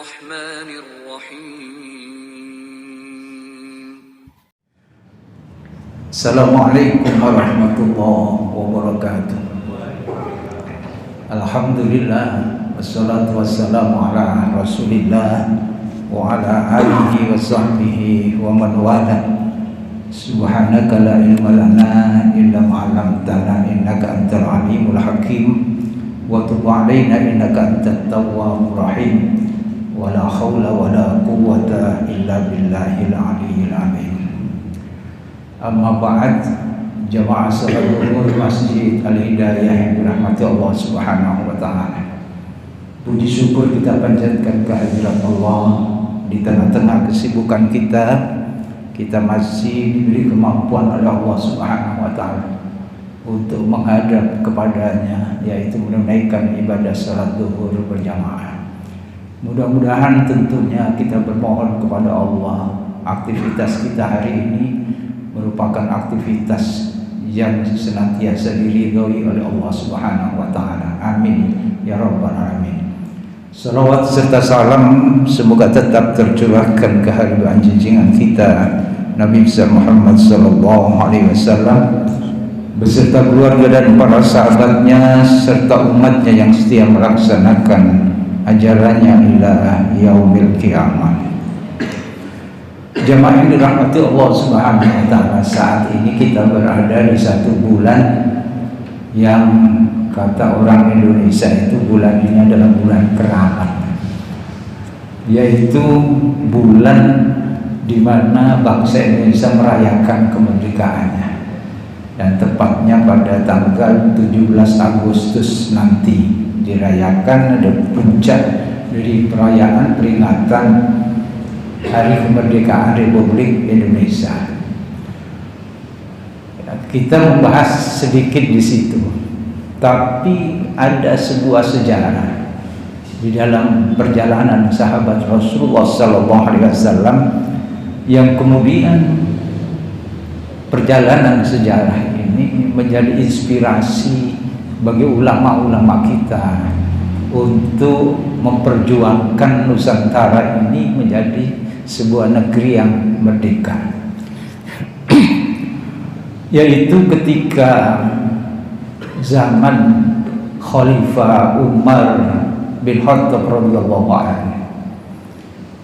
الرحمن الرحيم. Assalamualaikum warahmatullahi wabarakatuh. Alhamdulillah, wassalatu wassalamu ala rasulillah wa ala alihi wa sahbihi wa man wala. Subhanaka la ilma lana illa ma 'allamtana innaka antal alimul hakim wa tub 'alaina innaka antat tawwabur rahim. Wa la haula wa la quwwata illa billahil aliyyil azim. Amma ba'd, jamaah sahabat Masjid Al-Hidayah yang dirahmati Allah Subhanahu wa taala. Puji syukur kita panjatkan kehadirat Allah di tengah-tengah kesibukan kita masih diberi kemampuan oleh Allah Subhanahu wa taala untuk menghadap kepadanya, yaitu menunaikan ibadah salat zuhur berjamaah. Mudah-mudahan tentunya kita bermohon kepada Allah, aktivitas kita hari ini merupakan aktivitas yang senantiasa diridhoi oleh Allah Subhanahu wa taala. Amin ya rabbal alamin. Salawat serta salam semoga tetap tercurahkan ke haluan junjungan kita Nabi Muhammad sallallahu alaihi wasallam beserta keluarga dan para sahabatnya serta umatnya yang setia melaksanakan ajarannya ila yaumil qiyamah. Jamaah yang dirahmati Allah Subhanahu wa taala, saat ini kita berada di satu bulan yang kata orang Indonesia itu bulan ini adalah bulan keramat, yaitu bulan di mana bangsa Indonesia merayakan kemerdekaannya, dan tepatnya pada tanggal 17 Agustus nanti dirayakan ada puncak dari perayaan peringatan Hari Kemerdekaan Republik Indonesia. Kita membahas sedikit di situ, tapi ada sebuah sejarah di dalam perjalanan sahabat Rasulullah Sallallahu Alaihi Wasallam yang kemudian perjalanan sejarah ini menjadi inspirasi bagi ulama-ulama kita untuk memperjuangkan Nusantara ini menjadi sebuah negeri yang merdeka. Yaitu ketika zaman Khalifah Umar bin Khattab radhiyallahu anhu.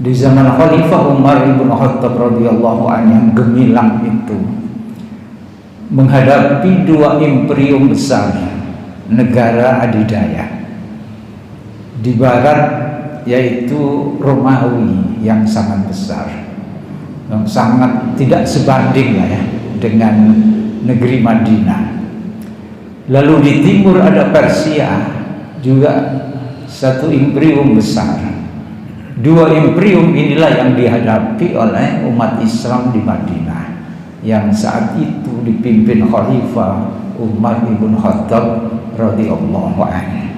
Di zaman Khalifah Umar bin Khattab radhiyallahu anhu yang gemilang itu menghadapi dua imperium besar negara adidaya. Di barat yaitu Romawi yang sangat besar, yang sangat tidak sebanding lah ya dengan negeri Madinah. Lalu di timur ada Persia, juga satu imperium besar. Dua imperium inilah yang dihadapi oleh umat Islam di Madinah yang saat itu dipimpin Khalifah Umar bin Khattab radhiyallahu anhu.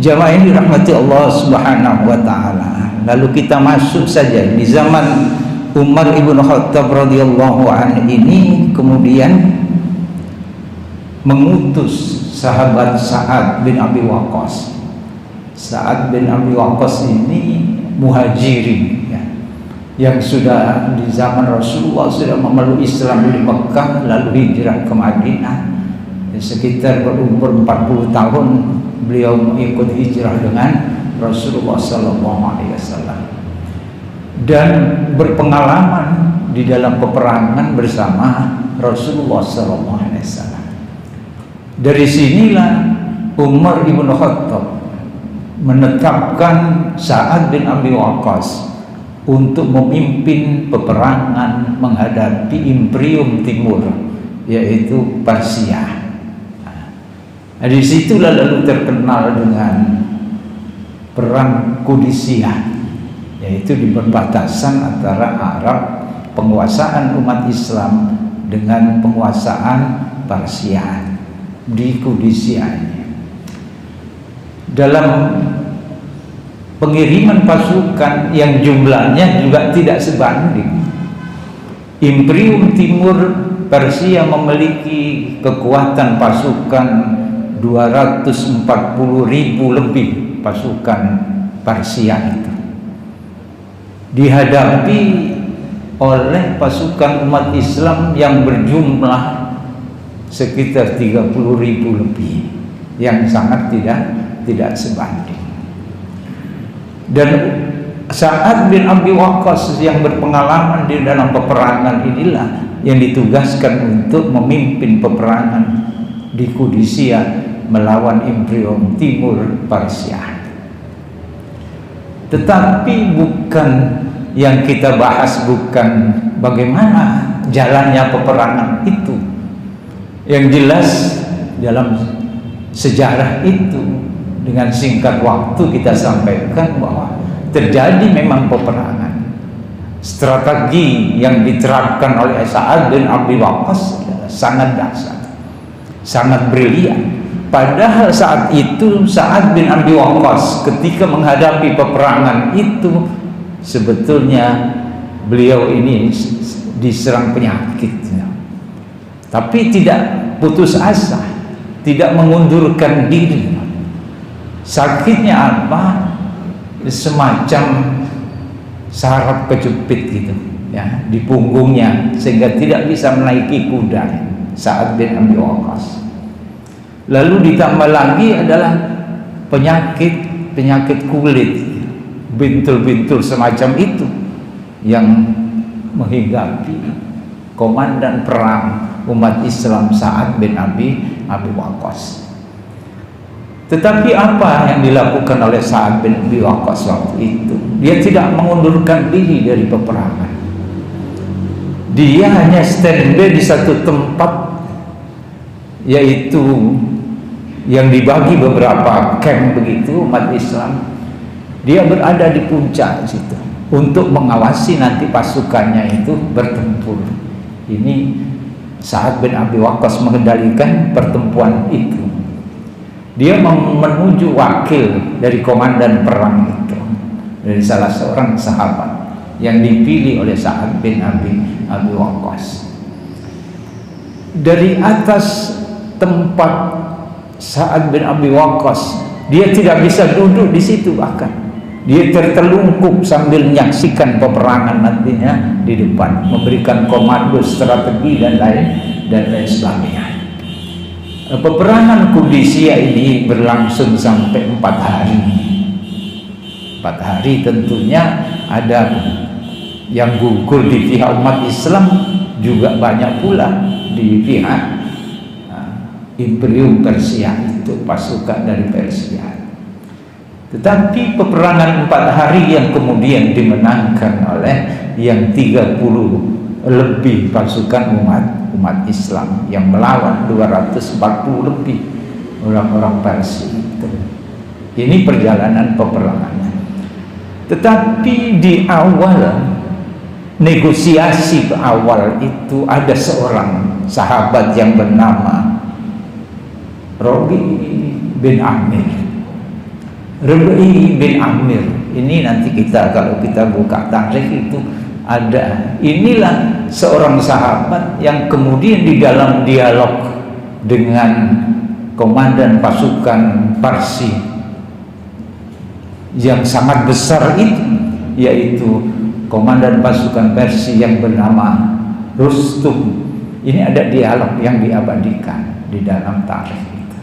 Jamaah yang dirahmati Allah Subhanahu wa taala. Lalu kita masuk saja di zaman Umar ibn Khattab radhiyallahu anhu ini, kemudian mengutus sahabat Sa'ad bin Abi Waqqas. Sa'ad bin Abi Waqqas ini muhajirin ya, yang sudah di zaman Rasulullah sudah memeluk Islam di Mekah lalu hijrah ke Madinah. Sekitar berumur 40 tahun beliau mengikut hijrah dengan Rasulullah Sallallahu Alaihi Wasallam dan berpengalaman di dalam peperangan bersama Rasulullah Sallallahu Alaihi Wasallam. Dari sinilah Umar bin Khattab menetapkan Sa'ad bin Abi Waqqas untuk memimpin peperangan menghadapi imperium timur yaitu Persia. Nah, disitulah lalu terkenal dengan perang Qadisiyah, yaitu di perbatasan antara Arab, penguasaan umat Islam dengan penguasaan Persia di Qadisiyah. Dalam pengiriman pasukan yang jumlahnya juga tidak sebanding, Imperium Timur Persia memiliki kekuatan pasukan 240.000 lebih pasukan Persia itu dihadapi oleh pasukan umat Islam yang berjumlah sekitar 30.000 lebih, yang sangat tidak sebanding. Dan Sa'ad bin Abi Waqqas yang berpengalaman di dalam peperangan inilah yang ditugaskan untuk memimpin peperangan di Qudisiyah melawan Imperium Timur Persia. Tetapi bukan yang kita bahas, bukan bagaimana jalannya peperangan itu. Yang jelas dalam sejarah itu dengan singkat waktu kita sampaikan bahwa terjadi memang peperangan. Strategi yang diterapkan oleh Sa'ad bin Abi Waqqas sangat dahsyat, sangat brilian. Padahal saat itu Sa'ad bin Abi Waqqas ketika menghadapi peperangan itu sebetulnya beliau ini diserang penyakit, tapi tidak putus asa, tidak mengundurkan diri. Sakitnya apa? Semacam saraf kejepit gitu ya di punggungnya, sehingga tidak bisa menaiki kuda. Sa'ad bin Abi Waqqas. Lalu ditambah lagi adalah penyakit kulit, bintul-bintul semacam itu yang menghinggapi komandan perang umat Islam Sa'ad bin Abi Waqqas. Tetapi apa yang dilakukan oleh Sa'ad bin Abi Waqqas waktu itu? Dia tidak mengundurkan diri dari peperangan. Dia hanya standby di satu tempat, yaitu yang dibagi beberapa camp begitu umat Islam. Dia berada di puncak situ untuk mengawasi nanti pasukannya itu bertempur. Ini Sa'ad bin Abi Waqqas mengendalikan pertempuran itu. Dia menuju wakil dari komandan perang itu, dari salah seorang sahabat yang dipilih oleh Sa'ad bin Abi Waqqas. Dari atas tempat Sa'ad bin Abi Waqqas, dia tidak bisa duduk di situ, bahkan dia tertelungkup sambil menyaksikan peperangan nantinya di depan, memberikan komando strategi dan lain sebagainya. Peperangan Qudisiyah ini berlangsung sampai 4 hari. 4 hari tentunya ada yang gugur di pihak umat Islam, juga banyak pula di pihak Imperium Persia itu, pasukan dari Persia. Tetapi peperangan 4 hari yang kemudian dimenangkan oleh yang 30 lebih pasukan umat Islam yang melawan 240 lebih orang-orang Persia itu. Ini perjalanan peperangannya. Tetapi di awal negosiasi awal itu ada seorang sahabat yang bernama Rabi bin Amir. Rabi bin Amir ini nanti kalau kita buka tarikh itu ada. Inilah seorang sahabat yang kemudian di dalam dialog dengan komandan pasukan Parsi yang sangat besar itu, yaitu komandan pasukan Persia yang bernama Rustum. Ini ada dialog yang diabadikan di dalam tarikh itu,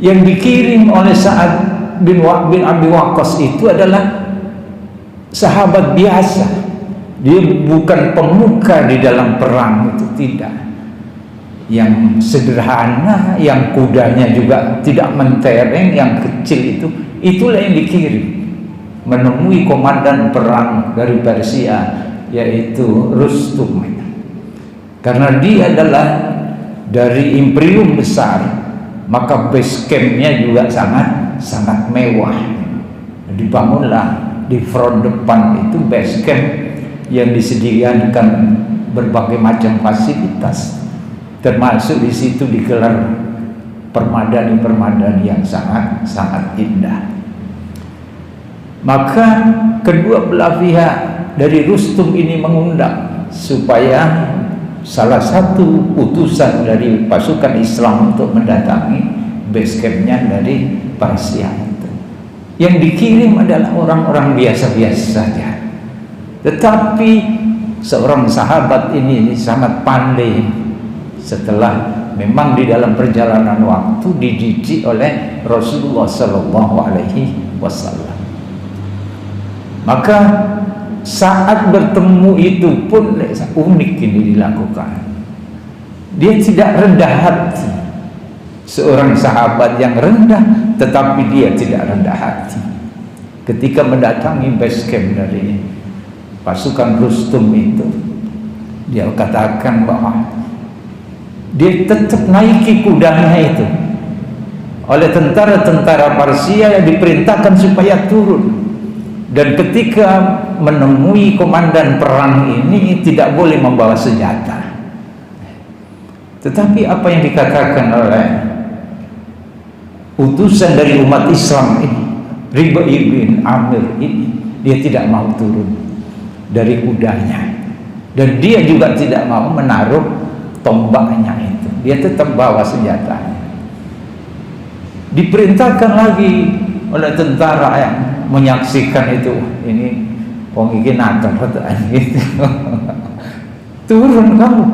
yang dikirim oleh Sa'ad bin Abi Waqqas itu adalah sahabat biasa. Dia bukan pemuka di dalam perang itu, tidak. Yang sederhana, yang kudanya juga tidak mentereng, yang kecil itu, itulah yang dikirim menemui komandan perang dari Persia, yaitu Rustum. Karena dia adalah dari imperium besar, maka base campnya juga sangat mewah. Dibangunlah di front depan itu base camp yang disediakan berbagai macam fasilitas, termasuk di situ digelar permadani yang sangat indah. Maka kedua belah pihak dari Rustum ini mengundang supaya salah satu utusan dari pasukan Islam untuk mendatangi base campnya dari Persia itu. Yang dikirim adalah orang-orang biasa-biasa saja. Tetapi seorang sahabat ini sangat pandai setelah memang di dalam perjalanan waktu dididik oleh Rasulullah Sallallahu Alaihi Wasallam. Maka saat bertemu itu pun unik ini dilakukan. Dia tidak rendah hati. Seorang sahabat yang rendah, tetapi dia tidak rendah hati. Ketika mendatangi base camp dari pasukan Rustum itu, dia katakan bahwa dia tetap naiki kudanya itu. Oleh tentara-tentara Persia yang diperintahkan supaya turun. Dan ketika menemui komandan perang ini tidak boleh membawa senjata. Tetapi apa yang dikatakan oleh utusan dari umat Islam ini, Rib'i bin Amir ini, dia tidak mau turun dari kudanya, dan dia juga tidak mau menaruh tombaknya itu. Dia tetap bawa senjatanya. Diperintahkan lagi oleh tentara yang menyaksikan itu, ini wong iki nakal gitu. Turun kamu,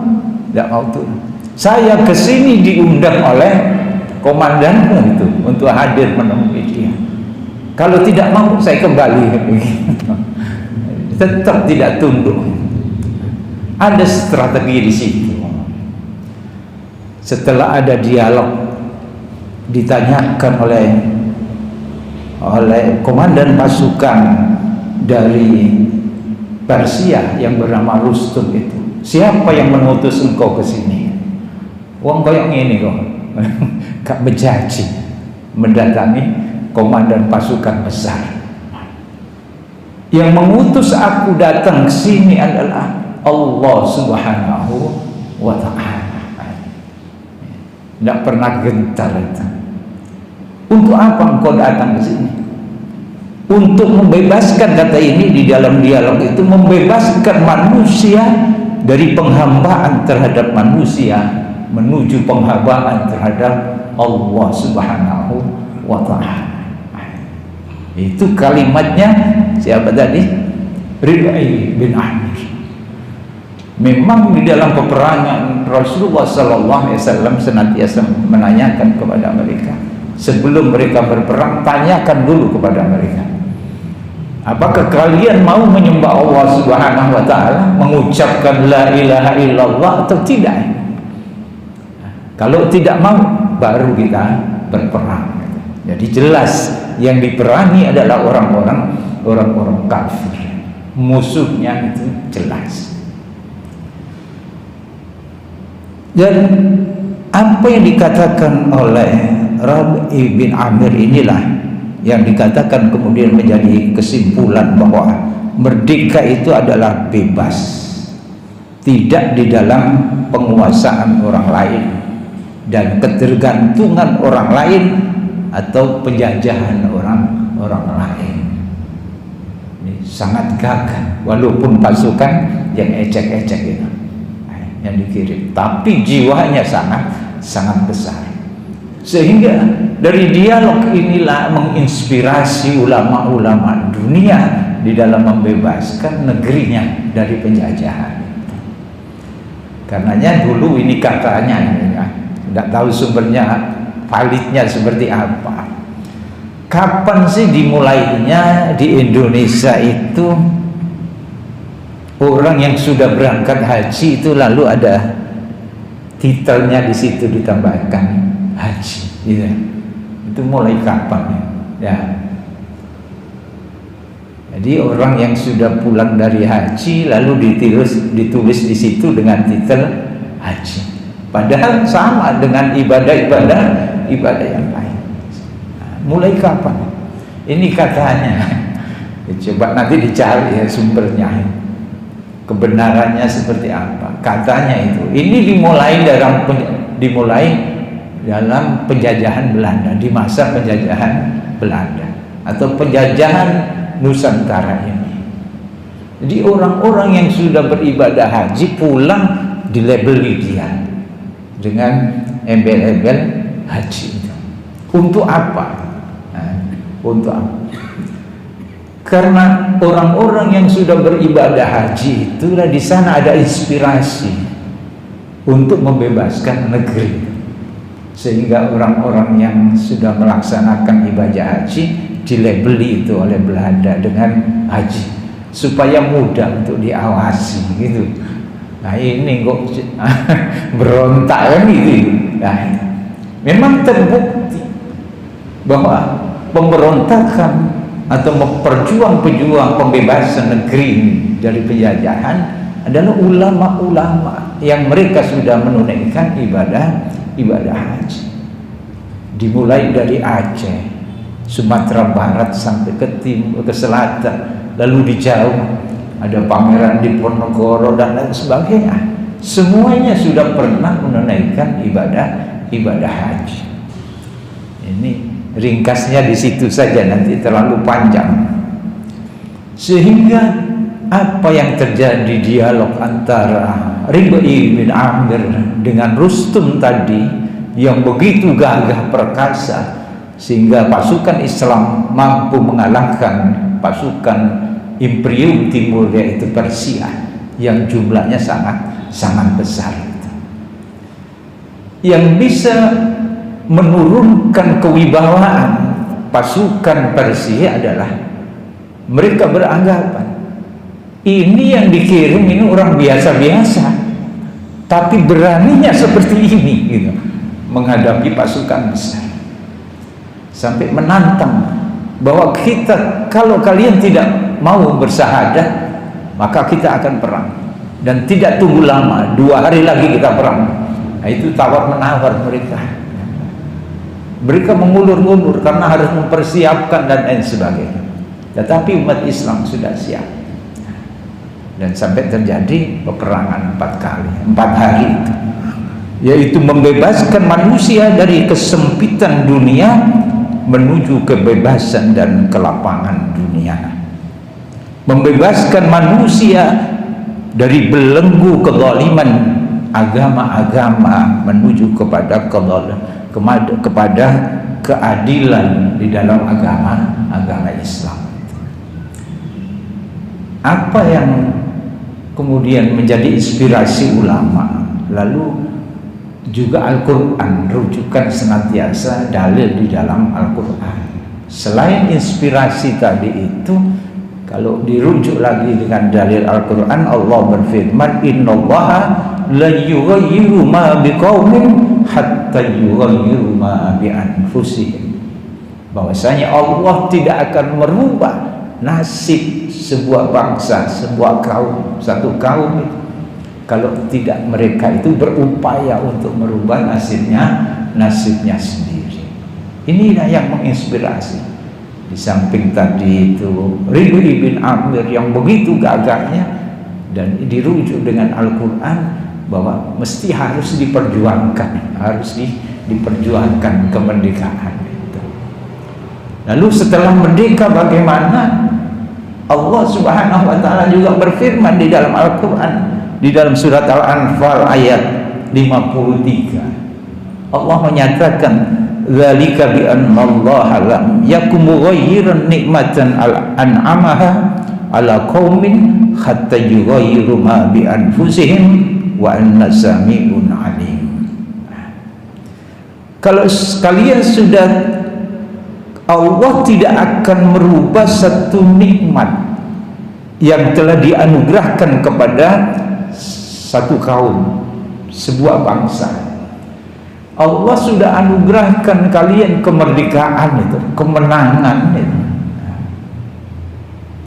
tidak mau turun. Saya kesini diundang oleh komandanmu itu untuk hadir menemui dia. Kalau tidak mau saya kembali. Tetap tidak tunduk. Ada strategi di situ. Setelah ada dialog, ditanyakan oleh komandan pasukan dari Persia yang bernama Rustum itu, siapa yang mengutus engkau ke sini? Wong koyok ini kok, gak berjanji mendatangi komandan pasukan besar. Yang mengutus aku datang ke sini adalah Allah Subhanahu wa Ta'ala. Tidak pernah gentar itu. Untuk apa engkau datang ke sini? Untuk membebaskan, kata ini di dalam dialog itu, membebaskan manusia dari penghambaan terhadap manusia menuju penghambaan terhadap Allah Subhanahu wa Ta'ala. Itu kalimatnya siapa tadi? Rib'i bin Amir. Memang di dalam peperangan Rasulullah Sallallahu Alaihi Wasallam senantiasa menanyakan kepada mereka, sebelum mereka berperang, tanyakan dulu kepada mereka, apakah kalian mau menyembah Allah Subhanahu wa Ta'ala, mengucapkan la ilaha illallah atau tidak? Kalau tidak mau, baru kita berperang. Jadi jelas yang diperangi adalah orang-orang kafir. Musuhnya itu jelas. Dan apa yang dikatakan oleh Rib'i bin Amir inilah yang dikatakan kemudian menjadi kesimpulan bahwa merdeka itu adalah bebas, tidak di dalam penguasaan orang lain dan ketergantungan orang lain atau penjajahan orang lain. Ini sangat gagah, walaupun pasukan yang ecek-ecek itu yang dikirim, tapi jiwanya sangat besar. Sehingga dari dialog inilah menginspirasi ulama-ulama dunia di dalam membebaskan negerinya dari penjajahan. Karenanya dulu ini katanya ini ya, tidak tahu sumbernya, validnya seperti apa. Kapan sih dimulainya di Indonesia itu orang yang sudah berangkat haji itu lalu ada titelnya di situ ditambahkan haji, gitu. Itu mulai kapan ya? Jadi orang yang sudah pulang dari haji lalu ditulis di situ dengan titel haji, padahal sama dengan ibadah-ibadah yang lain. Nah, mulai kapan? Ini katanya, coba nanti dicari ya sumbernya, kebenarannya seperti apa. Katanya itu ini dimulai dalam penjajahan Belanda, di masa penjajahan Belanda atau penjajahan Nusantara ini. Jadi orang-orang yang sudah beribadah haji pulang dilabeli dia dengan embel-embel haji itu. Untuk apa? Nah, untuk apa? Karena orang-orang yang sudah beribadah haji itulah di sana ada inspirasi untuk membebaskan negeri, sehingga orang-orang yang sudah melaksanakan ibadah haji dilabeli itu oleh Belanda dengan haji supaya mudah untuk diawasi gitu. Nah ini kok berontak kan gitu. Nah, memang terbukti bahwa pemberontakan atau perjuang-pejuang pembebasan negeri dari penjajahan adalah ulama-ulama yang mereka sudah menunaikan ibadah haji. Dimulai dari Aceh, Sumatera Barat sampai ke timur, ke selatan, lalu di jauh ada Pangeran Diponegoro dan lain sebagainya. Semuanya sudah pernah menunaikan ibadah haji. Ini ringkasnya di situ saja, nanti terlalu panjang. Sehingga apa yang terjadi dialog antara Rib'i bin Amir dengan Rustum tadi yang begitu gagah perkasa sehingga pasukan Islam mampu mengalahkan pasukan Imperium Timur yaitu Persia yang jumlahnya sangat besar, yang bisa menurunkan kewibawaan pasukan Persia adalah mereka beranggapan ini yang dikirim ini orang biasa-biasa, tapi beraninya seperti ini gitu, menghadapi pasukan besar, sampai menantang bahwa kita, kalau kalian tidak mau bersahadat maka kita akan perang, dan tidak tunggu lama, 2 hari lagi kita perang. Nah, itu tawar-menawar mereka. Mereka mengulur-ulur karena harus mempersiapkan dan lain sebagainya. Tetapi umat Islam sudah siap, dan sampai terjadi peperangan 4 hari itu, yaitu membebaskan manusia dari kesempitan dunia menuju kebebasan dan kelapangan dunia, membebaskan manusia dari belenggu kezaliman agama-agama menuju kepada keadilan di dalam agama Islam. Apa yang kemudian menjadi inspirasi ulama, lalu juga Al-Quran, rujukan senantiasa dalil di dalam Al-Quran. Selain inspirasi tadi itu, kalau dirujuk lagi dengan dalil Al-Quran, Allah berfirman, innallaha la yughayyiru ma biqaumin hatta yughayyiru ma bi anfusihim. Bahwasanya Allah tidak akan merubah nasib sebuah bangsa, sebuah kaum, satu kaum itu, kalau tidak mereka itu berupaya untuk merubah nasibnya sendiri. Inilah yang menginspirasi. Di samping tadi itu Rib'i bin Amir yang begitu gagahnya, dan dirujuk dengan Al-Quran bahwa mesti harus diperjuangkan, diperjuangkan kemerdekaan itu. Lalu setelah merdeka bagaimana? Allah Subhanahu wa taala juga berfirman di dalam Al-Quran, di dalam surat Al-Anfal ayat 53, Allah menyatakan, dzalika bi anna Allah lam yakum mughayyiran nikmatan an'amaha ala qaumin hatta yughayyiru ma bi anfusihim wa anna sami'un alim. Kalau sekalian sudah, Allah tidak akan merubah satu nikmat yang telah dianugerahkan kepada satu kaum, sebuah bangsa. Allah sudah anugerahkan kalian kemerdekaan itu, kemenangan itu,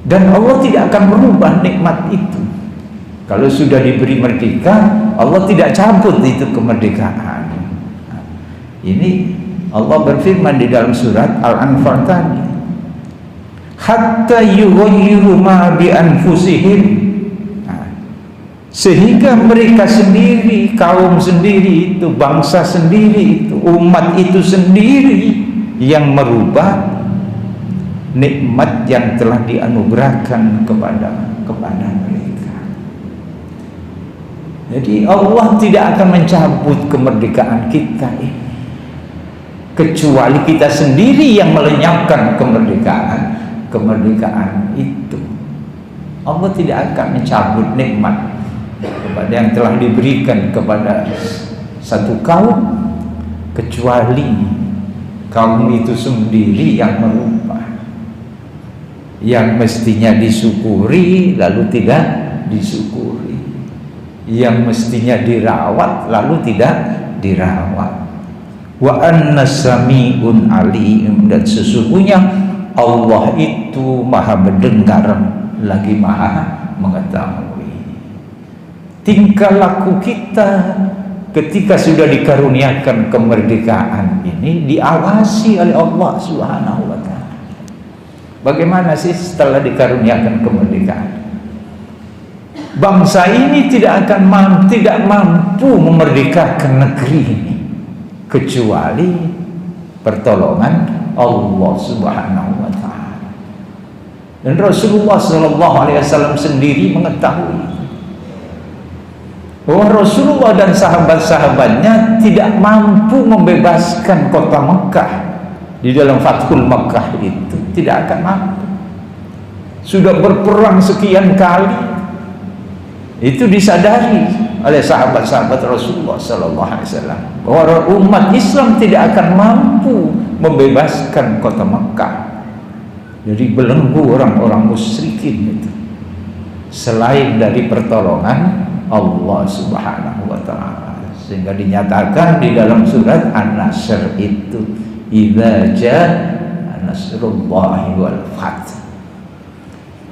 dan Allah tidak akan merubah nikmat itu. Kalau sudah diberi merdeka, Allah tidak cabut itu kemerdekaan. Ini Allah berfirman di dalam surat Al-Anfal tadi, hatta yughayyiru ma bi anfusihim, sehingga mereka sendiri, kaum sendiri itu, bangsa sendiri itu, umat itu sendiri yang merubah nikmat yang telah dianugerahkan kepada mereka. Jadi Allah tidak akan mencabut kemerdekaan kita ini, kecuali kita sendiri yang melenyapkan kemerdekaan kemerdekaan itu. Allah tidak akan mencabut nikmat kepada yang telah diberikan kepada satu kaum kecuali kaum itu sendiri yang merubah, yang mestinya disyukuri lalu tidak disyukuri, yang mestinya dirawat lalu tidak dirawat. Wa anna sami'un alim, dan sesungguhnya Allah itu maha mendengar lagi maha mengetahui. Tingkah laku kita ketika sudah dikaruniakan kemerdekaan ini diawasi oleh Allah Subhanahu wa ta'ala. Bagaimana sih setelah dikaruniakan kemerdekaan? Bangsa ini tidak mampu memerdekakan negeri ini kecuali pertolongan Allah Subhanahu wa ta'ala. Dan Rasulullah SAW sendiri mengetahui bahwa Rasulullah dan sahabat-sahabatnya tidak mampu membebaskan kota Mekah di dalam Fathul Mekah itu, tidak akan mampu. Sudah berperang sekian kali, itu disadari oleh sahabat-sahabat Rasulullah SAW bahwa umat Islam tidak akan mampu membebaskan kota Mekah dari belenggu orang-orang musyrikin itu selain dari pertolongan Allah Subhanahu wa ta'ala. Sehingga dinyatakan di dalam surat An-Nasr itu, idza jaa nasrullahi wal fath.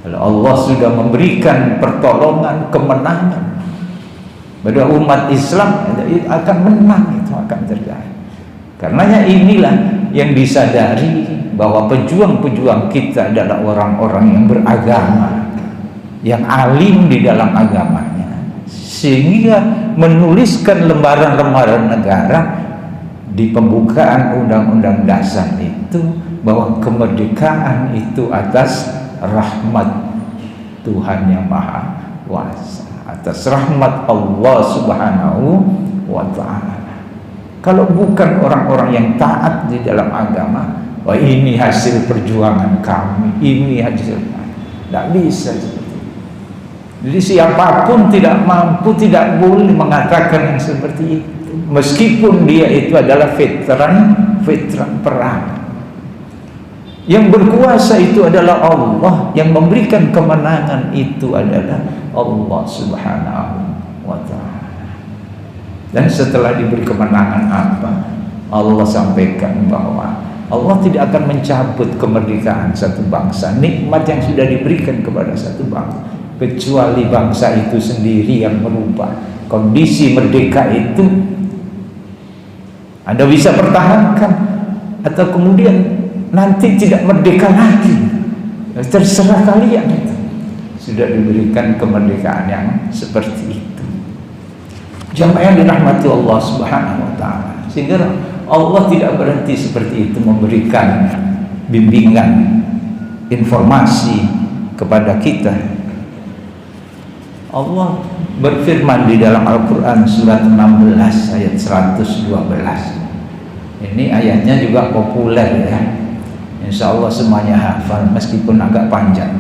Kalau Allah sudah memberikan pertolongan, kemenangan pada umat Islam, itu akan menang, itu akan terjadi. Karenanya inilah yang disadari bahwa pejuang-pejuang kita adalah orang-orang yang beragama, yang alim di dalam agamanya, sehingga menuliskan lembaran-lembaran negara di pembukaan Undang-Undang Dasar itu bahwa kemerdekaan itu atas rahmat Tuhan yang Maha Kuasa, atas rahmat Allah Subhanahu wa ta'ala. Kalau bukan orang-orang yang taat di dalam agama, wah ini hasil perjuangan kami, ini hasil, tidak bisa. Jadi siapapun tidak mampu, tidak boleh mengatakan yang seperti itu, meskipun dia itu adalah veteran perang. Yang berkuasa itu adalah Allah, yang memberikan kemenangan itu adalah Allah Subhanahu wa ta'ala. Dan setelah diberi kemenangan apa? Allah sampaikan bahwa Allah tidak akan mencabut kemerdekaan satu bangsa, nikmat yang sudah diberikan kepada satu bangsa, kecuali bangsa itu sendiri yang merubah kondisi merdeka itu. Anda bisa pertahankan atau kemudian nanti tidak merdeka lagi, terserah kalian. Itu sudah diberikan kemerdekaan yang seperti itu. Jamaah yang dirahmati Allah Subhanahu wa ta'ala, sehingga Allah tidak berhenti seperti itu memberikan bimbingan, informasi kepada kita. Allah berfirman di dalam Al-Quran surat 16 ayat 112. Ini ayatnya juga populer ya, insya Allah semuanya hafal, meskipun agak panjang,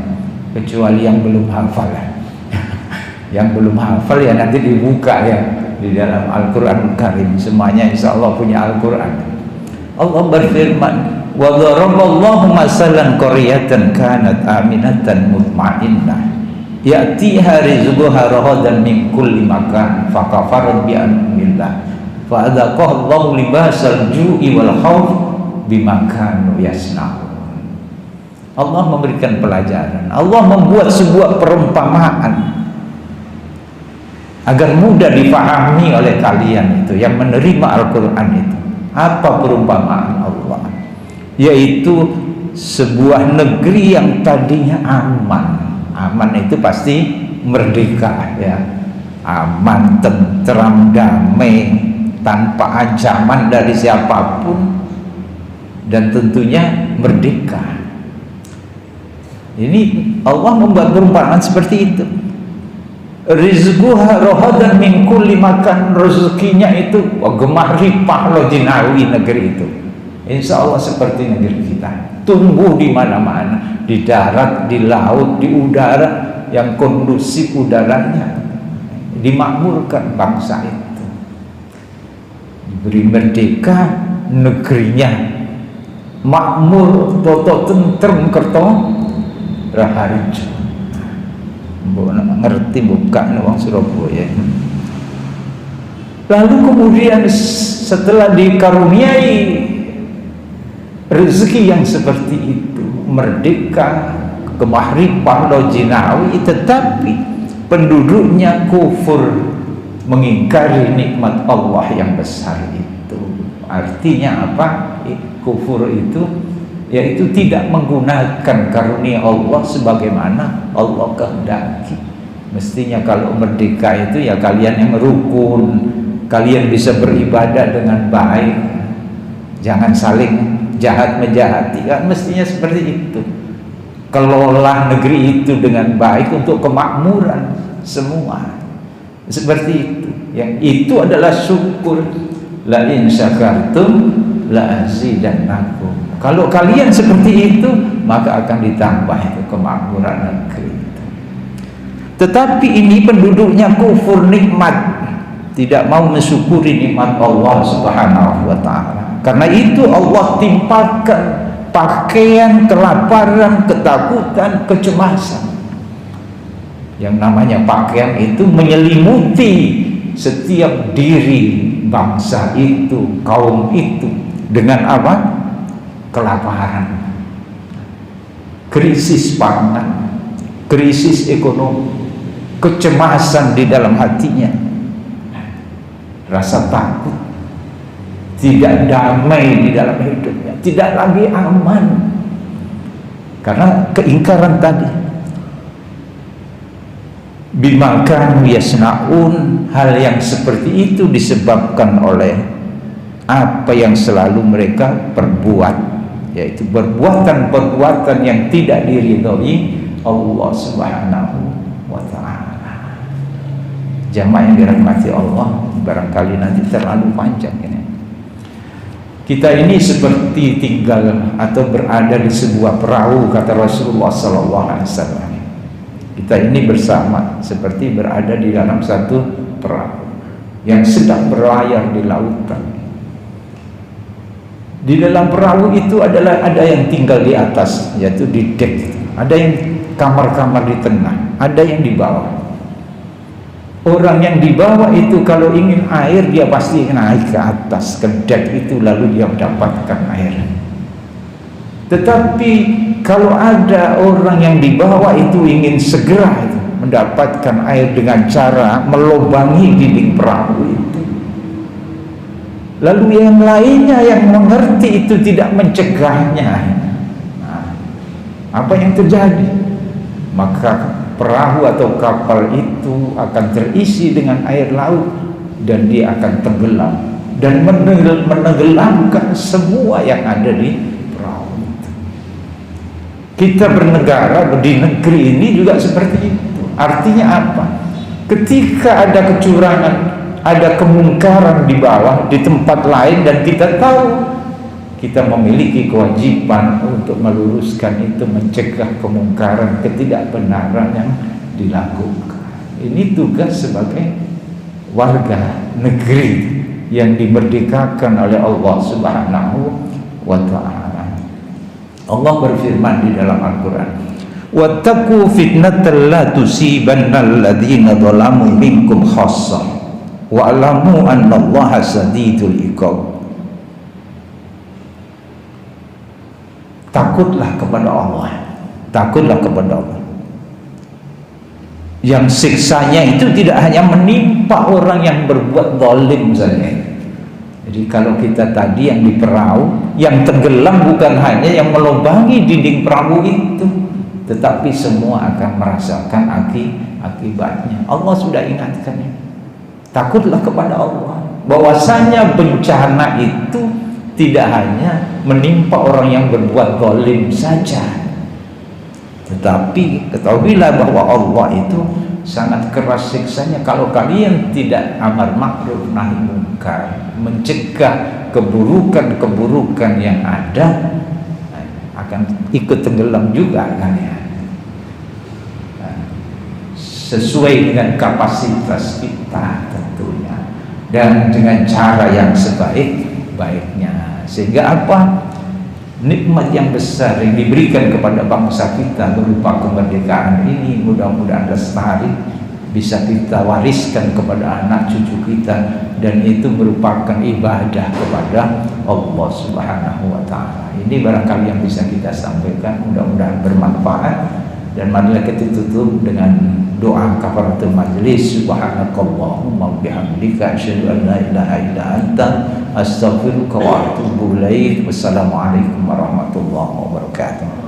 kecuali yang belum hafal ya. Yang belum hafal ya nanti dibuka ya di dalam Al-Quran Karim, semuanya insya Allah punya Al-Quran. Allah berfirman, wa daraballahu masalan qaryatan kanat aminatan mutmainnah ya'tiha rizquha ragadan min kulli makan fakafarat bi an'amillah fa adzaqaha Allahu libasal ju'i wal khauf bima kanu yasna'un. Allah memberikan pelajaran, Allah membuat sebuah perumpamaan agar mudah dipahami oleh kalian itu yang menerima Al-Quran itu. Apa perumpamaan Allah? Yaitu sebuah negeri yang tadinya aman. Aman itu pasti merdeka ya, aman, tentram, damai, tanpa ancaman dari siapapun, dan tentunya merdeka. Ini Allah membuat perumpamaan seperti itu. Rizquha rohadan min kulli makan, rezekinya itu gemah ripah loh jinawi negeri itu. Insya Allah seperti negeri kita, tumbuh di mana-mana, di darat, di laut, di udara, yang kondusif udaranya, dimakmurkan bangsa itu, diberi merdeka, negerinya makmur, toto tentrem kerto raharjo. Ngerti bukan wong Surabaya. Lalu kemudian setelah dikaruniai rezeki yang seperti itu, merdeka, kemahrifan lojinawi, tetapi penduduknya kufur, mengingkari nikmat Allah yang besar itu. Artinya apa? Kufur itu yaitu tidak menggunakan karunia Allah sebagaimana Allah kehendaki. Mestinya kalau merdeka itu ya kalian yang rukun, kalian bisa beribadah dengan baik, jangan saling jahat menjahati, kan mestinya seperti itu. Kelola negeri itu dengan baik untuk kemakmuran semua, seperti itu. Yang itu adalah syukur. La in syakartum la azidannakum. Kalau kalian seperti itu, maka akan ditambah itu kemakmuran negeri itu. Tetapi ini penduduknya kufur nikmat, tidak mau mensyukuri nikmat Allah Subhanahu wa ta'ala. Karena itu Allah timpakan pakaian kelaparan, ketakutan, kecemasan. Yang namanya pakaian itu menyelimuti setiap diri bangsa itu, kaum itu, dengan apa? Kelaparan, krisis pangan, krisis ekonomi, kecemasan di dalam hatinya, rasa takut, tidak damai di dalam hidupnya, tidak lagi aman karena keingkaran tadi. Bima kanu yasnaun, hal yang seperti itu disebabkan oleh apa yang selalu mereka perbuat, yaitu perbuatan-perbuatan yang tidak diridhoi Allah Subhanahu wa ta'ala. Jamaah yang dirahmati Allah, barangkali nanti terlalu panjang ini. Kita ini seperti tinggal atau berada di sebuah perahu, kata Rasulullah SAW. Kita ini bersama seperti berada di dalam satu perahu yang sedang berlayar di lautan. Di dalam perahu itu adalah ada yang tinggal di atas, yaitu di dek, ada yang kamar-kamar di tengah, ada yang di bawah. Orang yang di bawah itu kalau ingin air, dia pasti naik ke atas, ke dek itu, lalu dia mendapatkan air. Tetapi kalau ada orang yang di bawah itu ingin segera mendapatkan air dengan cara melubangi dinding perahu itu, lalu yang lainnya yang mengerti itu tidak mencegahnya, nah, apa yang terjadi? Maka perahu atau kapal itu akan terisi dengan air laut dan dia akan tenggelam dan menenggelamkan semua yang ada di perahu itu. Kita bernegara di negeri ini juga seperti itu. Artinya apa? Ketika ada kecurangan, ada kemungkaran di bawah, di tempat lain, dan kita tahu, kita memiliki kewajiban untuk meluruskan itu, mencegah kemungkaran, ketidakbenaran yang dilakukan. Ini tugas sebagai warga negeri yang dimerdekakan oleh Allah Subhanahu wa ta'ala. Allah berfirman di dalam Al-Quran, wattaqu fitnatan la tusibannal ladzina zalamu minkum khassah wa'lamu annallaha sadidul iqab. Takutlah kepada Allah, takutlah kepada Allah. Yang siksanya itu tidak hanya menimpa orang yang berbuat zalim saja. Jadi kalau kita tadi yang di perahu, yang tenggelam bukan hanya yang melubangi dinding perahu itu, tetapi semua akan merasakan akibatnya. Allah sudah ingatkan ya. Takutlah kepada Allah, bahwasanya bencana itu tidak hanya menimpa orang yang berbuat zalim saja, tetapi ketahuilah bahwa Allah itu sangat keras siksanya kalau kalian tidak amar ma'ruf nahi munkar, mencegah keburukan-keburukan yang ada, akan ikut tenggelam juga kan ya. Sesuai dengan kapasitas kita tentunya, dan dengan cara yang sebaik-baiknya. Sehingga apa? Nikmat yang besar yang diberikan kepada bangsa kita berupa kemerdekaan ini mudah-mudahan lestari, bisa kita wariskan kepada anak cucu kita, dan itu merupakan ibadah kepada Allah Subhanahu wa Ta'ala. Ini barangkali yang bisa kita sampaikan, mudah-mudahan bermanfaat. Dan marilah kita tutup dengan doa kafaratul majlis. Subhanakallahumma bihamdika asyhadu an la ilaha illa anta astaghfiruka wa atubu ilaik. Wassalamualaikum warahmatullahi wabarakatuh.